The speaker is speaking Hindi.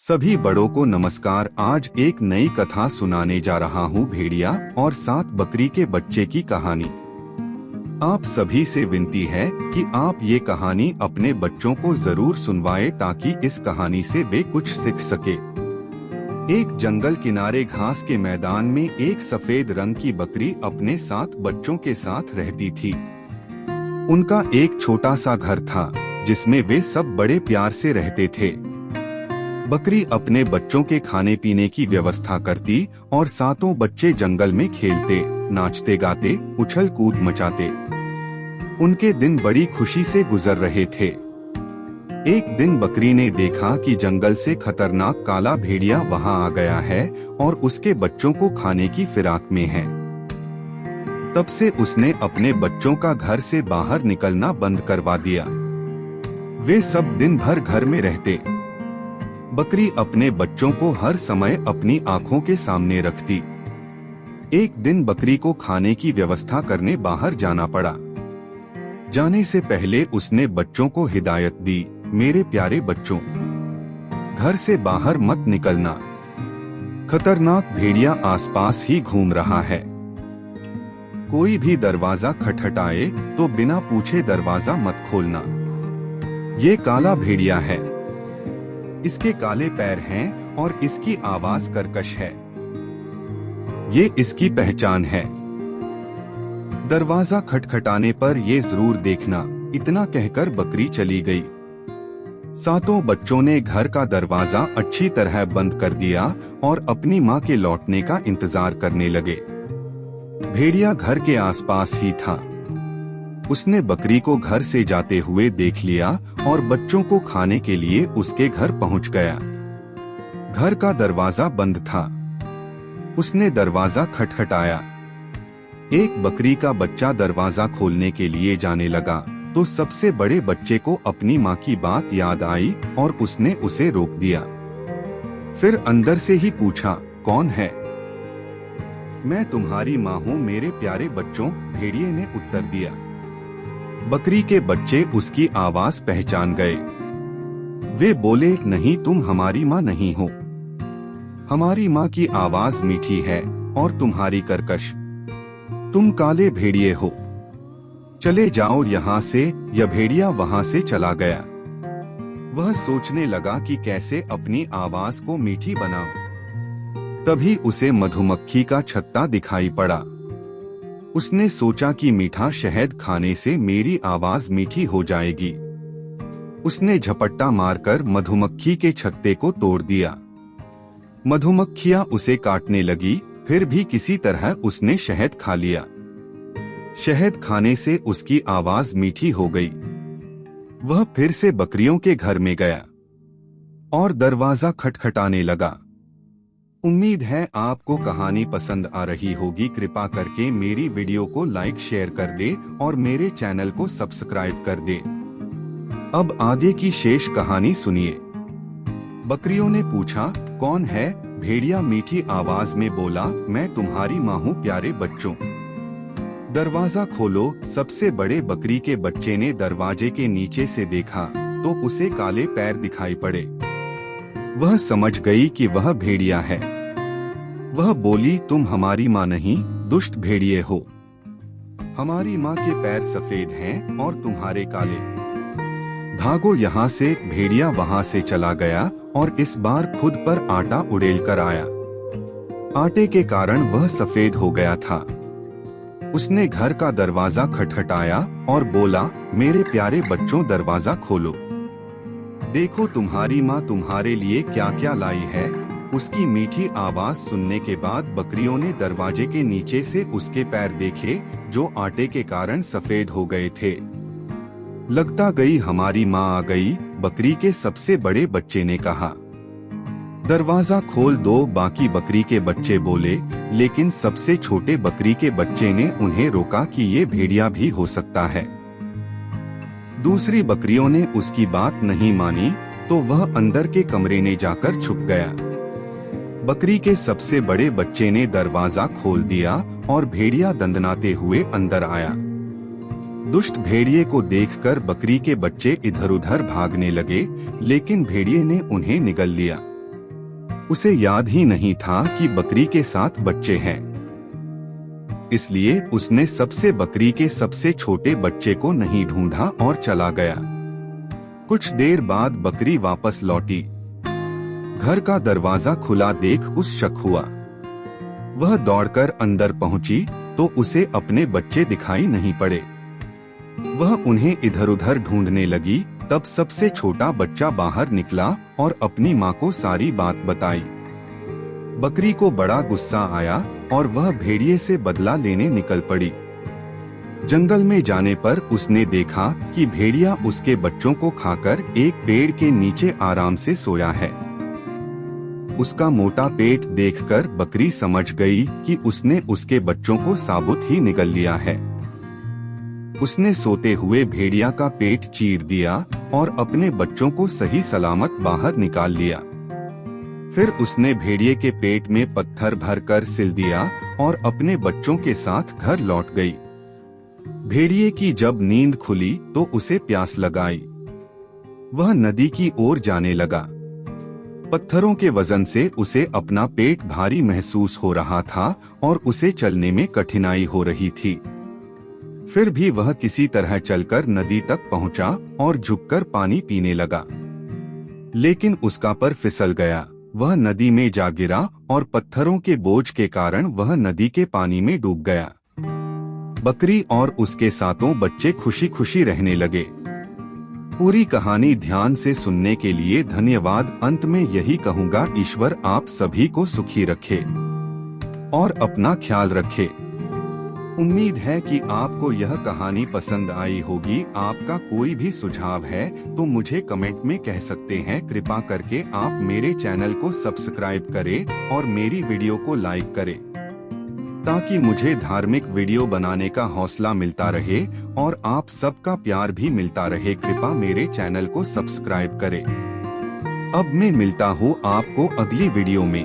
सभी बड़ों को नमस्कार। आज एक नई कथा सुनाने जा रहा हूँ, भेड़िया और 7 बकरी के बच्चे की कहानी। आप सभी से विनती है कि आप ये कहानी अपने बच्चों को जरूर सुनवाएं ताकि इस कहानी से वे कुछ सीख सके। एक जंगल किनारे घास के मैदान में एक सफेद रंग की बकरी अपने 7 बच्चों के साथ रहती थी। उनका एक छोटा सा घर था जिसमें वे सब बड़े प्यार से रहते थे। बकरी अपने बच्चों के खाने पीने की व्यवस्था करती और 7 बच्चे जंगल में खेलते, नाचते गाते, उछल कूद मचाते। उनके दिन बड़ी खुशी से गुजर रहे थे। एक दिन बकरी ने देखा कि जंगल से खतरनाक काला भेड़िया वहां आ गया है और उसके बच्चों को खाने की फिराक में है। तब से उसने अपने बच्चों का घर से बाहर निकलना बंद करवा दिया। वे सब दिन भर घर में रहते। बकरी अपने बच्चों को हर समय अपनी आंखों के सामने रखती। एक दिन बकरी को खाने की व्यवस्था करने बाहर जाना पड़ा। जाने से पहले उसने बच्चों को हिदायत दी, मेरे प्यारे बच्चों, घर से बाहर मत निकलना। खतरनाक भेड़िया आसपास ही घूम रहा है। कोई भी दरवाजा खटखटाए तो बिना पूछे दरवाजा मत खोलना। ये काला भेड़िया है। इसके काले पैर हैं और इसकी आवाज कर्कश है। ये इसकी पहचान है। दरवाजा खटखटाने पर ये जरूर देखना। इतना कहकर बकरी चली गई। 7 बच्चों ने घर का दरवाजा अच्छी तरह बंद कर दिया और अपनी माँ के लौटने का इंतजार करने लगे। भेड़िया घर के आसपास ही था। उसने बकरी को घर से जाते हुए देख लिया और बच्चों को खाने के लिए उसके घर पहुंच गया। घर का दरवाजा बंद था। उसने दरवाजा खटखटाया। एक बकरी का बच्चा दरवाजा खोलने के लिए जाने लगा तो सबसे बड़े बच्चे को अपनी माँ की बात याद आई और उसने उसे रोक दिया। फिर अंदर से ही पूछा, कौन है? मैं तुम्हारी माँ हूँ मेरे प्यारे बच्चों, भेड़िए ने उत्तर दिया। बकरी के बच्चे उसकी आवाज पहचान गए। वे बोले, नहीं, तुम हमारी माँ नहीं हो। हमारी माँ की आवाज मीठी है और तुम्हारी कर्कश। तुम काले भेड़िए हो। चले जाओ यहाँ से। यह भेड़िया वहाँ से चला गया। वह सोचने लगा कि कैसे अपनी आवाज को मीठी बनाऊं। तभी उसे मधुमक्खी का छत्ता दिखाई पड़ा। उसने सोचा कि मीठा शहद खाने से मेरी आवाज मीठी हो जाएगी। उसने झपट्टा मारकर मधुमक्खी के छत्ते को तोड़ दिया। मधुमक्खियां उसे काटने लगी, फिर भी किसी तरह उसने शहद खा लिया। शहद खाने से उसकी आवाज मीठी हो गई। वह फिर से बकरियों के घर में गया और दरवाजा खटखटाने लगा। उम्मीद है आपको कहानी पसंद आ रही होगी। कृपा करके मेरी वीडियो को लाइक शेयर कर दे और मेरे चैनल को सब्सक्राइब कर दे। अब आगे की शेष कहानी सुनिए। बकरियों ने पूछा, कौन है? भेड़िया मीठी आवाज में बोला, मैं तुम्हारी माँ हूँ प्यारे बच्चों। दरवाजा खोलो। सबसे बड़े बकरी के बच्चे ने दरवाजे के नीचे से देखा तो उसे काले पैर दिखाई पड़े। वह समझ गई कि वह भेड़िया है। वह बोली, तुम हमारी माँ नहीं, दुष्ट भेड़िए हो। हमारी माँ के पैर सफेद हैं और तुम्हारे काले। भागो यहाँ से। भेड़िया वहाँ से चला गया और इस बार खुद पर आटा उड़ेल कर आया। आटे के कारण वह सफेद हो गया था। उसने घर का दरवाजा खटखटाया और बोला, मेरे प्यारे बच्चों, दरवाजा खोलो। देखो तुम्हारी माँ तुम्हारे लिए क्या क्या लाई है। उसकी मीठी आवाज सुनने के बाद बकरियों ने दरवाजे के नीचे से उसके पैर देखे जो आटे के कारण सफेद हो गए थे। लगता गई हमारी माँ आ गई, बकरी के सबसे बड़े बच्चे ने कहा। दरवाजा खोल दो, बाकी बकरी के बच्चे बोले, लेकिन सबसे छोटे बकरी के बच्चे ने उन्हें रोका कि ये भेड़िया भी हो सकता है। दूसरी बकरियों ने उसकी बात नहीं मानी तो वह अंदर के कमरे में जाकर छुप गया। बकरी के सबसे बड़े बच्चे ने दरवाजा खोल दिया और भेड़िया दंदनाते हुए अंदर आया। दुष्ट भेड़िए को देखकर बकरी के बच्चे इधर उधर भागने लगे, लेकिन भेड़िए ने उन्हें निगल लिया। उसे याद ही नहीं था कि बकरी के 7 बच्चे हैं, इसलिए उसने सबसे बकरी के सबसे छोटे बच्चे को नहीं ढूंढा और चला गया। कुछ देर बाद बकरी वापस लौटी। घर का दरवाजा खुला देख उस शक हुआ। वह दौड़कर अंदर पहुंची तो उसे अपने बच्चे दिखाई नहीं पड़े। वह उन्हें इधर उधर ढूंढने लगी। तब सबसे छोटा बच्चा बाहर निकला और अपनी माँ को सारी बात बताई। बकरी को बड़ा गुस्सा आया और वह भेड़िए से बदला लेने निकल पड़ी। जंगल में जाने पर उसने देखा कि भेड़िया उसके बच्चों को खाकर एक पेड़ के नीचे आराम से सोया है। उसका मोटा पेट देखकर बकरी समझ गई कि उसने उसके बच्चों को साबुत ही निगल लिया है। उसने सोते हुए भेड़िया का पेट चीर दिया और अपने बच्चों को सही सलामत बाहर निकाल लिया। फिर उसने भेड़िए के पेट में पत्थर भरकर सिल दिया और अपने बच्चों के साथ घर लौट गई। भेड़िए की जब नींद खुली तो उसे प्यास लगाई। वह नदी की ओर जाने लगा। पत्थरों के वजन से उसे अपना पेट भारी महसूस हो रहा था और उसे चलने में कठिनाई हो रही थी। फिर भी वह किसी तरह चलकर नदी तक पहुंचा और झुककर पानी पीने लगा, लेकिन उसका पर फिसल गया। वह नदी में जा गिरा और पत्थरों के बोझ के कारण वह नदी के पानी में डूब गया। बकरी और उसके 7 बच्चे खुशी खुशी रहने लगे। पूरी कहानी ध्यान से सुनने के लिए धन्यवाद। अंत में यही कहूँगा, ईश्वर आप सभी को सुखी रखे और अपना ख्याल रखे। उम्मीद है कि आपको यह कहानी पसंद आई होगी। आपका कोई भी सुझाव है तो मुझे कमेंट में कह सकते हैं। कृपा करके आप मेरे चैनल को सब्सक्राइब करें और मेरी वीडियो को लाइक करें, ताकि मुझे धार्मिक वीडियो बनाने का हौसला मिलता रहे और आप सबका प्यार भी मिलता रहे। कृपा मेरे चैनल को सब्सक्राइब करें। अब मैं मिलता हूँ आपको अगली वीडियो में।